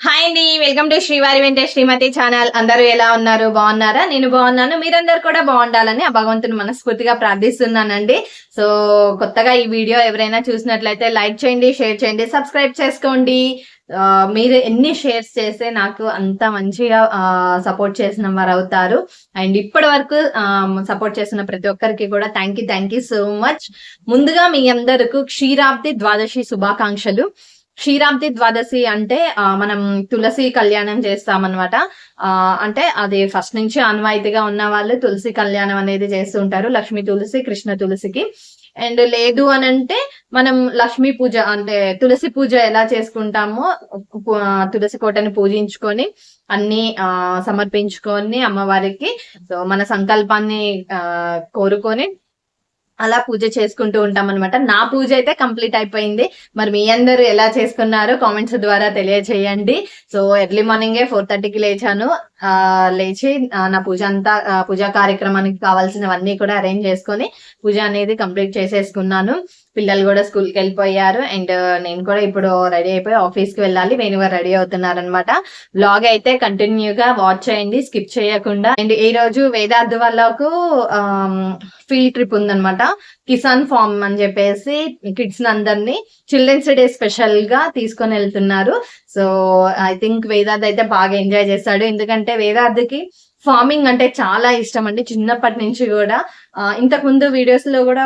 Hi అండి, welcome to శ్రీవారి వెంట శ్రీమతి ఛానల్. అందరూ ఎలా ఉన్నారు? బాగున్నారా? నేను బాగున్నాను. మీరందరూ కూడా బాగుండాలని ఆ భగవంతుని మనస్ఫూర్తిగా ప్రార్థిస్తున్నానండి. సో కొత్తగా ఈ వీడియో ఎవరైనా చూసినట్లయితే లైక్ చేయండి, షేర్ చేయండి, సబ్స్క్రైబ్ చేసుకోండి. మీరు ఎన్ని షేర్స్ చేస్తే నాకు అంత మంచిగా సపోర్ట్ చేసిన వారు అవుతారు. అండ్ ఇప్పటి వరకు సపోర్ట్ చేసిన ప్రతి ఒక్కరికి కూడా థ్యాంక్ యూ సో మచ్. ముందుగా మీ అందరకు క్షీరాబ్ది ద్వాదశి శుభాకాంక్షలు. క్షీరాబ్ది ద్వాదశి అంటే మనం తులసి కళ్యాణం చేస్తామన్నమాట. అంటే అది ఫస్ట్ నుంచి ఆనవాయితీగా ఉన్న వాళ్ళు తులసి కళ్యాణం అనేది చేస్తూ ఉంటారు, లక్ష్మీ తులసి, కృష్ణ తులసికి. అండ్ లేదు అని అంటే మనం లక్ష్మీ పూజ అంటే తులసి పూజ ఎలా చేసుకుంటామో తులసి కోటని పూజించుకొని అన్ని సమర్పించుకొని అమ్మవారికి సో మన సంకల్పాన్ని కోరుకొని అలా పూజ చేసుకుంటూ ఉంటాం అనమాట. నా పూజ అయితే కంప్లీట్ అయిపోయింది. మరి మీ అందరూ ఎలా చేసుకున్నారో కామెంట్స్ ద్వారా తెలియచేయండి. సో ఎర్లీ మార్నింగే 4:30కి లేచాను. లేచి నా పూజ అంతా పూజా కార్యక్రమానికి కావాల్సినవన్నీ కూడా అరేంజ్ చేసుకొని పూజ అనేది కంప్లీట్ చేసేసుకున్నాను. పిల్లలు కూడా స్కూల్కి వెళ్ళిపోయారు. అండ్ నేను కూడా ఇప్పుడు రెడీ అయిపోయి ఆఫీస్కి వెళ్ళాలి. నేను కూడా రెడీ అవుతున్నారనమాట. బ్లాగ్ అయితే కంటిన్యూగా వాచ్ చేయండి, స్కిప్ చేయకుండా. అండ్ ఈ రోజు వేదార్థ వాళ్ళకు ఫీల్డ్ ట్రిప్ ఉందనమాట. కిసాన్ ఫార్మ్ అని చెప్పేసి కిడ్స్ అందరినీ చిల్డ్రన్స్ డే స్పెషల్ గా తీసుకొని వెళ్తున్నారు. సో ఐ థింక్ వేదార్థ్ అయితే బాగా ఎంజాయ్ చేస్తాడు. ఎందుకంటే వేదార్థకి ఫార్మింగ్ అంటే చాలా ఇష్టం అండి, చిన్నప్పటి నుంచి కూడా. ఇంతకు ముందు వీడియోస్ లో కూడా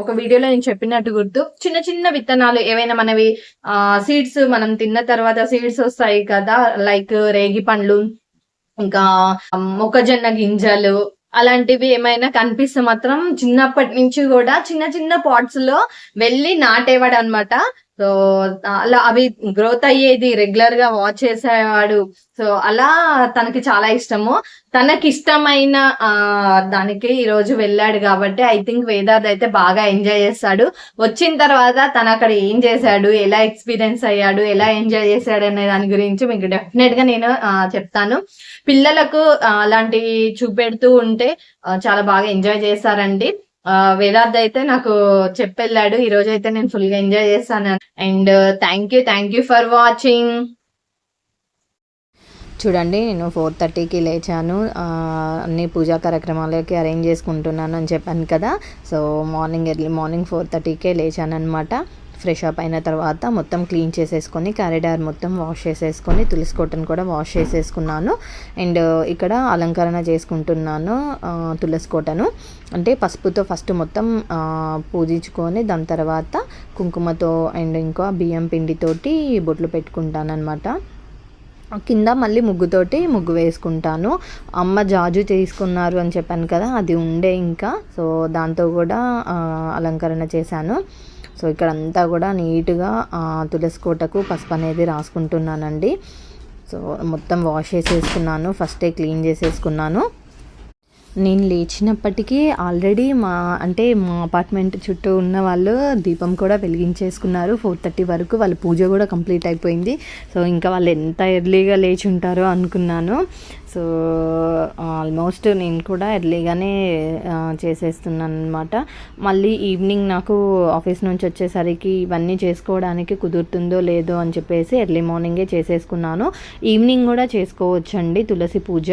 ఒక వీడియోలో నేను చెప్పినట్టు గుర్తు, చిన్న చిన్న విత్తనాలు ఏవైనా మనవి సీడ్స్ మనం తిన్న తర్వాత సీడ్స్ వస్తాయి కదా, లైక్ రేగి పండ్లు, ఇంకా మొక్కజొన్న గింజలు, అలాంటివి ఏమైనా కనిపిస్తే మాత్రం చిన్నప్పటి నుంచి కూడా చిన్న చిన్న పాట్స్ లో వెళ్ళి నాటేవాడు అనమాట. సో అలా అవి గ్రోత్ అయ్యేది, రెగ్యులర్ గా వాచ్ చేసేవాడు. సో అలా తనకి చాలా ఇష్టము. తనకి ఇష్టమైన దానికి ఈ రోజు వెళ్ళాడు కాబట్టి ఐ థింక్ వేదార్థ్ అయితే బాగా ఎంజాయ్ చేస్తాడు. వచ్చిన తర్వాత తను అక్కడ ఏం చేశాడు, ఎలా ఎక్స్పీరియన్స్ అయ్యాడు, ఎలా ఎంజాయ్ చేశాడు అనే దాని గురించి మీకు డెఫినెట్ గా నేను చెప్తాను. పిల్లలకు అలాంటివి చూపెడుతూ ఉంటే చాలా బాగా ఎంజాయ్ చేస్తారండి. వేదార్థ్ అయితే నాకు చెప్పెళ్ళాడు. ఈ రోజు అయితే నేను ఫుల్ గా ఎంజాయ్ చేస్తాను. And thank you for watching. చూడండి, నేను 4:30కి లేచాను. అన్ని పూజా కార్యక్రమాలకి అరేంజ్ చేసుకుంటున్నాను అని చెప్పాను కదా. సో ఎర్లీ మార్నింగ్ 4:30కే లేచాను అనమాట. ఫ్రెష్ అప్ అయిన తర్వాత మొత్తం క్లీన్ చేసేసుకొని కారిడార్ మొత్తం వాష్ చేసేసుకొని తులసి కోటను కూడా వాష్ చేసేసుకున్నాను. అండ్ ఇక్కడ అలంకరణ చేసుకుంటున్నాను తులసి కోటను. అంటే పసుపుతో ఫస్ట్ మొత్తం పూజించుకొని దాని తర్వాత కుంకుమతో అండ్ ఇంకా బియ్యం పిండితోటి బొట్లు పెట్టుకుంటాను అనమాట. కింద మళ్ళీ ముగ్గు వేసుకుంటాను. అమ్మ జాజు తీసుకున్నారు అని చెప్పాను కదా, అది ఉండే ఇంకా. సో దాంతో కూడా అలంకరణ చేశాను. సో ఇక్కడ అంతా కూడా నీట్గా తులసి కోటకు పసుపు అనేది రాసుకుంటున్నానండి. సో మొత్తం వాష్ చేసేసుకున్నాను, ఫస్టే క్లీన్ చేసేసుకున్నాను. నేను లేచినప్పటికీ ఆల్రెడీ మా అపార్ట్మెంట్ చుట్టూ ఉన్న వాళ్ళు దీపం కూడా వెలిగించేసుకున్నారు. 4:30 వరకు వాళ్ళ పూజ కూడా కంప్లీట్ అయిపోయింది. సో ఇంకా వాళ్ళు ఎంత ఎర్లీగా లేచి ఉంటారో అనుకున్నాను. సో ఆల్మోస్ట్ నేను కూడా ఎర్లీగానే చేసేస్తున్నాను అనమాట. మళ్ళీ ఈవినింగ్ నాకు ఆఫీస్ నుంచి వచ్చేసరికి ఇవన్నీ చేసుకోవడానికి కుదురుతుందో లేదో అని చెప్పేసి ఎర్లీ మార్నింగే చేసేసుకున్నాను. ఈవినింగ్ కూడా చేసుకోవచ్చండి తులసి పూజ,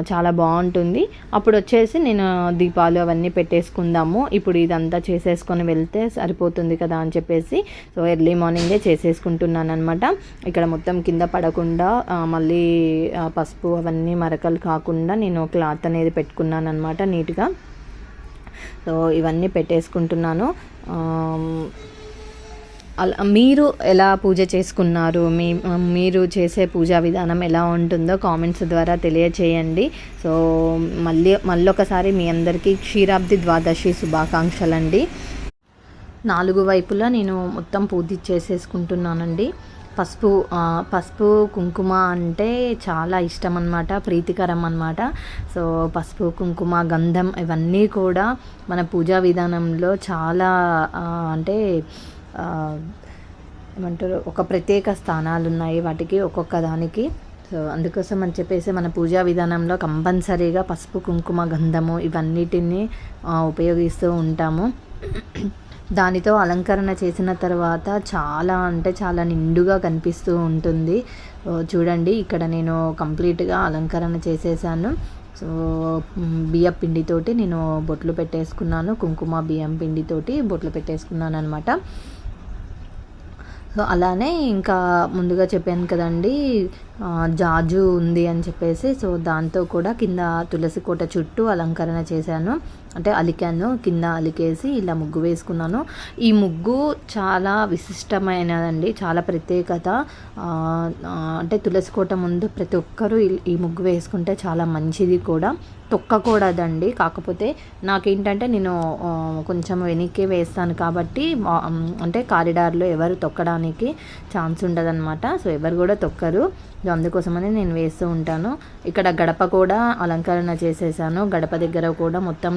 చాలా బాగుంటుంది. అప్పుడు వచ్చేసి నేను దీపాలు అవన్నీ పెట్టేసుకుందాము, ఇప్పుడు ఇదంతా చేసేసుకొని వెళ్తే సరిపోతుంది కదా అని చెప్పేసి సో ఎర్లీ మార్నింగే చేసేసుకుంటున్నాను అనమాట. ఇక్కడ మొత్తం కింద పడకుండా మళ్ళీ పసుపు అవన్నీ మరకలు కాకుండా నేను క్లాత్ అనేది పెట్టుకున్నాను అనమాట నీట్గా. సో ఇవన్నీ పెట్టేసుకుంటున్నాను. అలా మీరు ఎలా పూజ చేసుకున్నారు, మీరు చేసే పూజా విధానం ఎలా ఉంటుందో కామెంట్స్ ద్వారా తెలియచేయండి. సో మళ్ళీ ఒకసారి మీ అందరికీ క్షీరాబ్ది ద్వాదశి శుభాకాంక్షలండి. 4 వైపులా నేను మొత్తం పూజ చేసేసుకుంటున్నానండి. పసుపు కుంకుమ అంటే చాలా ఇష్టం అన్నమాట, ప్రీతికరం అన్నమాట. సో పసుపు కుంకుమ గంధం ఇవన్నీ కూడా మన పూజా విధానంలో చాలా అంటే ఏమంటారు, ఒక ప్రత్యేక స్థానాలు ఉన్నాయి వాటికి, ఒక్కొక్క దానికి. సో అందుకోసం అని చెప్పేసి మన పూజా విధానంలో కంపల్సరీగా పసుపు కుంకుమ గంధము ఇవన్నిటిని ఉపయోగిస్తూ ఉంటాము. దానితో అలంకరణ చేసిన తర్వాత చాలా అంటే చాలా నిండుగా కనిపిస్తూ ఉంటుంది. చూడండి ఇక్కడ నేను కంప్లీట్గా అలంకరణ చేసేసాను. సో బియ్యం పిండితోటి నేను బొట్లు పెట్టేసుకున్నాను, కుంకుమ బియ్యం పిండితోటి బొట్లు పెట్టేసుకున్నాను అనమాట. సో అలానే ఇంకా ముందుగా చెప్పాను కదండి జాజు ఉంది అని చెప్పేసి, సో దాంతో కూడా కింద తులసి కోట చుట్టూ అలంకరణ చేశాను, అంటే అలికాను, కింద అలికేసి ఇలా ముగ్గు వేసుకున్నాను. ఈ ముగ్గు చాలా విశిష్టమైనదండి, చాలా ప్రత్యేకత. అంటే తులసి కోట ముందు ప్రతి ఒక్కరూ ఈ ముగ్గు వేసుకుంటే చాలా మంచిది కూడా. తొక్కకూడదండి, కాకపోతే నాకేంటంటే నేను కొంచెం వెనక్కి వేస్తాను కాబట్టి అంటే కారిడార్లో ఎవరు తొక్కడానికి ఛాన్స్ ఉండదన్నమాట. సో ఎవరు కూడా తొక్కరు, అందుకోసమని నేను వేస్తూ ఉంటాను. ఇక్కడ గడప కూడా అలంకరణ చేసేసాను, గడప దగ్గర కూడా మొత్తం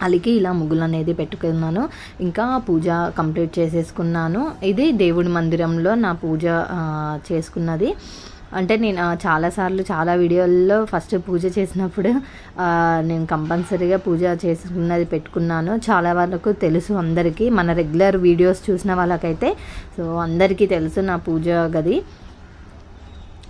అలికి ఇలా ముగ్గులు అనేది పెట్టుకున్నాను. ఇంకా పూజ కంప్లీట్ చేసేసుకున్నాను. ఇది దేవుడి మందిరంలో నా పూజ చేసుకున్నది. అంటే నేను చాలాసార్లు చాలా వీడియోల్లో ఫస్ట్ పూజ చేసినప్పుడు నేను కంపల్సరీగా పూజ చేసుకున్నది పెట్టుకున్నాను. చాలా వరకు తెలుసు అందరికీ, మన రెగ్యులర్ వీడియోస్ చూసిన వాళ్ళకైతే సో అందరికీ తెలుసు నా పూజ గది.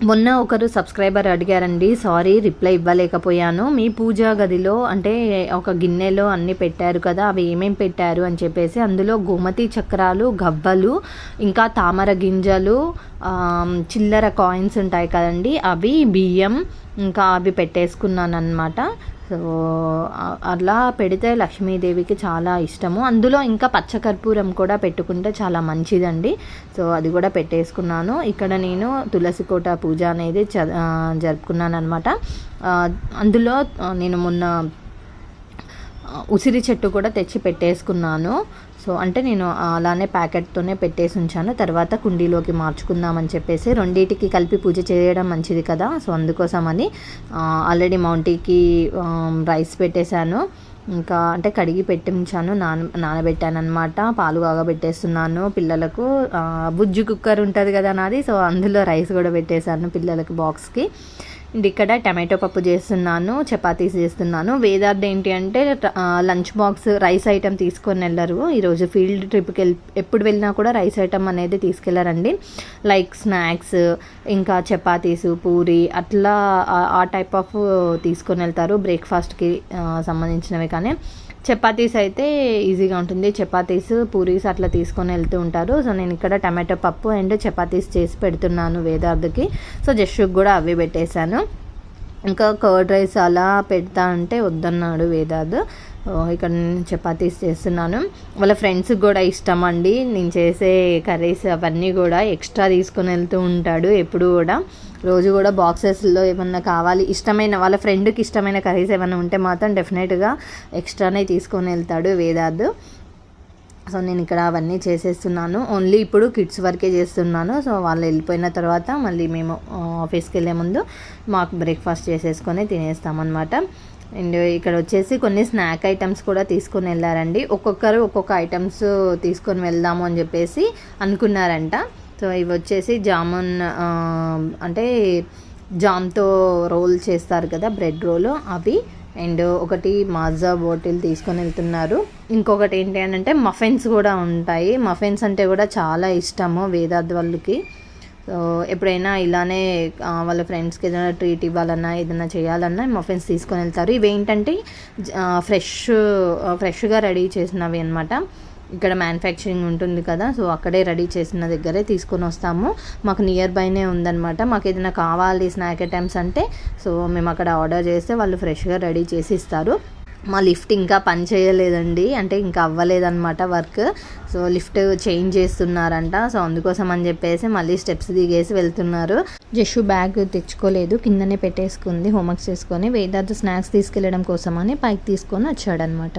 మొన్న ఒకరు సబ్స్క్రైబర్ అడిగారండి, సారీ రిప్లై ఇవ్వలేకపోయాను. మీ పూజా గదిలో అంటే ఒక గిన్నెలో అన్నీ పెట్టారు కదా, అవి ఏమేమి పెట్టారు అని చెప్పేసి. అందులో గోమతి చక్రాలు, గవ్వలు, ఇంకా తామర గింజలు, చిల్లర కాయిన్స్ ఉంటాయి కదండి, అవి, బియ్యం, ఇంకా అవి పెట్టేసుకున్నాను అన్నమాట. సో అలా పెడితే లక్ష్మీదేవికి చాలా ఇష్టము. అందులో ఇంకా పచ్చకర్పూరం కూడా పెట్టుకుంటే చాలా మంచిదండి. సో అది కూడా పెట్టేసుకున్నాను. ఇక్కడ నేను తులసి కోట పూజ అనేది జరుపుకున్నాను అనమాట. అందులో నేను మొన్న ఉసిరి చెట్టు కూడా తెచ్చి పెట్టేసుకున్నాను. సో అంటే నేను అలానే ప్యాకెట్తోనే పెట్టేసి ఉంచాను, తర్వాత కుండీలోకి మార్చుకుందామని చెప్పేసి. రెండింటికి కలిపి పూజ చేయడం మంచిది కదా, సో అందుకోసమని ఆల్రెడీ మౌంటీకి రైస్ పెట్టేశాను, ఇంకా అంటే కడిగి పెట్టించాను, నానబెట్టాను అనమాట. పాలు కాగబెట్టేస్తున్నాను పిల్లలకు. బుజ్జి కుక్కర్ ఉంటుంది కదా నాది, సో అందులో రైస్ కూడా పెట్టేశాను పిల్లలకి బాక్స్కి. అండ్ ఇక్కడ టమాటో పప్పు చేస్తున్నాను, చపాతీస్ చేస్తున్నాను. వేదార్థ్ ఏంటి అంటే లంచ్ బాక్స్ రైస్ ఐటెం తీసుకొని వెళ్ళరు. ఈరోజు ఫీల్డ్ ట్రిప్కి ఎప్పుడు వెళ్ళినా కూడా రైస్ ఐటెం అనేది తీసుకెళ్లారండి. లైక్ స్నాక్స్, ఇంకా చపాతీస్, పూరి, అట్లా ఆ టైప్ ఆఫ్ తీసుకొని వెళ్తారు బ్రేక్ఫాస్ట్కి సంబంధించినవి. కానీ చపాతీస్ అయితే ఈజీగా ఉంటుంది, చపాతీస్, పూరీస్ అట్లా తీసుకొని వెళ్తూ ఉంటారు. సో నేను ఇక్కడ టమాటో పప్పు అండ్ చపాతీస్ చేసి పెడుతున్నాను వేదార్థకి. సో జస్సుకి కూడా అవి పెట్టేశాను. ఇంకా కర్డ్ రైస్ అలా పెడతా అంటే వద్దన్నాడు వేదార్థ్. ఇక్కడ నేను చపాతీస్ చేస్తున్నాను. వాళ్ళ ఫ్రెండ్స్కి కూడా ఇష్టం అండి నేను చేసే కర్రీస్ అవన్నీ కూడా. ఎక్స్ట్రా తీసుకొని వెళ్తూ ఉంటాడు ఎప్పుడు కూడా. రోజు కూడా బాక్సెస్లో ఏమన్నా కావాలి, ఇష్టమైన వాళ్ళ ఫ్రెండ్కి ఇష్టమైన కర్రీస్ ఏమైనా ఉంటే మాత్రం డెఫినెట్గా ఎక్స్ట్రానే తీసుకొని వెళ్తాడు వేదార్థ్. సో నేను ఇక్కడ అవన్నీ చేసేస్తున్నాను. ఓన్లీ ఇప్పుడు కిడ్స్ వరకే చేస్తున్నాను. సో వాళ్ళు వెళ్ళిపోయిన తర్వాత మళ్ళీ మేము ఆఫీస్కి వెళ్ళే ముందు మాకు బ్రేక్ఫాస్ట్ చేసేసుకొని తినేస్తామన్నమాట. అండ్ ఇక్కడ వచ్చేసి కొన్ని స్నాక్ ఐటమ్స్ కూడా తీసుకొని వెళ్ళారండి. ఒక్కొక్కరు ఒక్కొక్క ఐటమ్స్ తీసుకొని వెళ్దాము అని చెప్పేసి అనుకున్నారంట. సో ఇవి వచ్చేసి జామున్, అంటే జామ్తో రోల్ చేస్తారు కదా, బ్రెడ్ రోల్, అవి. అండ్ ఒకటి మాజా బాటిల్ తీసుకొని వెళ్తున్నారు. ఇంకొకటి ఏంటి అని అంటే మఫిన్స్ కూడా ఉంటాయి. మఫిన్స్ అంటే కూడా చాలా ఇష్టము వేదార్థ్ వాళ్ళకి. సో ఎప్పుడైనా ఇలానే వాళ్ళ ఫ్రెండ్స్కి ఏదైనా ట్రీట్ ఇవ్వాలన్నా ఏదైనా చేయాలన్నా మఫిన్స్ తీసుకొని వెళ్తారు. ఇవి ఏంటంటే ఫ్రెష్గా రెడీ చేసినవి అనమాట. ఇక్కడ మ్యానుఫ్యాక్చరింగ్ ఉంటుంది కదా, సో అక్కడే రెడీ చేసిన దగ్గరే తీసుకొని వస్తాము. మాకు నియర్ బైనే ఉందన్నమాట. మాకు ఏదైనా కావాలి స్నాక్ ఐటమ్స్ అంటే సో మేము అక్కడ ఆర్డర్ చేస్తే వాళ్ళు ఫ్రెష్గా రెడీ చేసి ఇస్తారు. మా లిఫ్ట్ ఇంకా పని చేయలేదండి, అంటే ఇంకా అవ్వలేదన్నమాట వర్క్. సో లిఫ్ట్ చేంజ్ చేస్తున్నారంట. సో అందుకోసం అని చెప్పేసి మళ్ళీ స్టెప్స్ దిగేసి వెళ్తున్నారు. జస్సు బ్యాగ్ తెచ్చుకోలేదు, కిందనే పెట్టేసుకుంది హోంవర్క్ చేసుకొని. వేదార్థ్ స్నాక్స్ తీసుకెళ్ళడం కోసం అని పైకి తీసుకొని వచ్చాడనమాట.